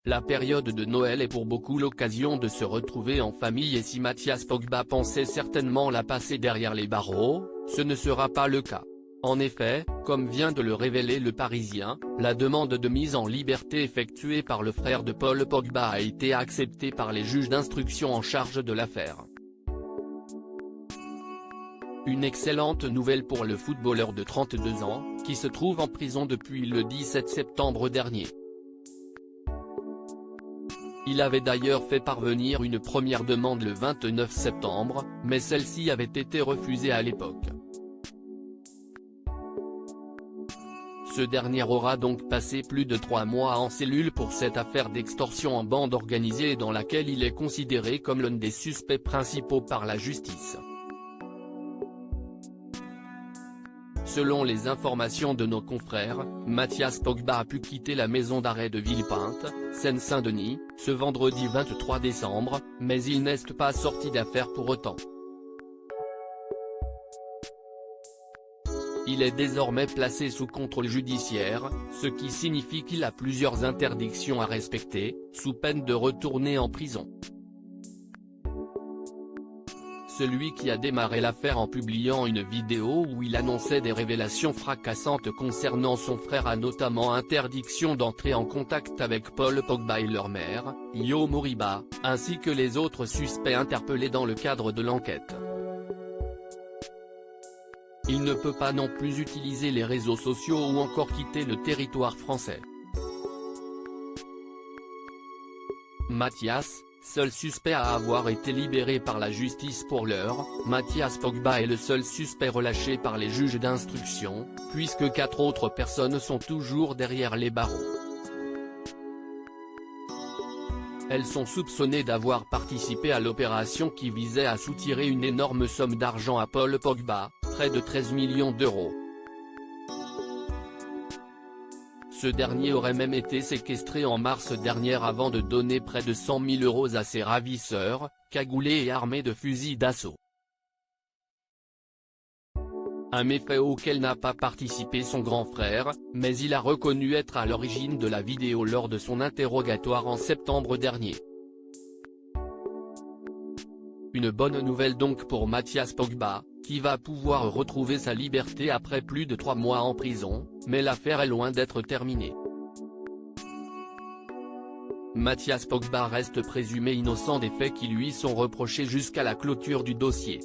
La période de Noël est pour beaucoup l'occasion de se retrouver en famille et si Mathias Pogba pensait certainement la passer derrière les barreaux, ce ne sera pas le cas. En effet, comme vient de le révéler Le Parisien, la demande de mise en liberté effectuée par le frère de Paul Pogba a été acceptée par les juges d'instruction en charge de l'affaire. Une excellente nouvelle pour le footballeur de 32 ans, qui se trouve en prison depuis le 17 septembre dernier. Il avait d'ailleurs fait parvenir une première demande le 29 septembre, mais celle-ci avait été refusée à l'époque. Ce dernier aura donc passé plus de 3 mois en cellule pour cette affaire d'extorsion en bande organisée dans laquelle il est considéré comme l'un des suspects principaux par la justice. Selon les informations de nos confrères, Mathias Pogba a pu quitter la maison d'arrêt de Villepinte, Seine-Saint-Denis, ce vendredi 23 décembre, mais il n'est pas sorti d'affaire pour autant. Il est désormais placé sous contrôle judiciaire, ce qui signifie qu'il a plusieurs interdictions à respecter, sous peine de retourner en prison. Celui qui a démarré l'affaire en publiant une vidéo où il annonçait des révélations fracassantes concernant son frère a notamment interdiction d'entrer en contact avec Paul Pogba et leur mère, Yo Moriba, ainsi que les autres suspects interpellés dans le cadre de l'enquête. Il ne peut pas non plus utiliser les réseaux sociaux ou encore quitter le territoire français. Mathias, seul suspect à avoir été libéré par la justice pour l'heure, Mathias Pogba est le seul suspect relâché par les juges d'instruction, puisque 4 autres personnes sont toujours derrière les barreaux. Elles sont soupçonnées d'avoir participé à l'opération qui visait à soutirer une énorme somme d'argent à Paul Pogba, près de 13 millions d'euros. Ce dernier aurait même été séquestré en mars dernier avant de donner près de 100 000 € à ses ravisseurs, cagoulés et armés de fusils d'assaut. Un méfait auquel n'a pas participé son grand frère, mais il a reconnu être à l'origine de la vidéo lors de son interrogatoire en septembre dernier. Une bonne nouvelle donc pour Mathias Pogba, qui va pouvoir retrouver sa liberté après plus de 3 mois en prison, mais l'affaire est loin d'être terminée. Mathias Pogba reste présumé innocent des faits qui lui sont reprochés jusqu'à la clôture du dossier.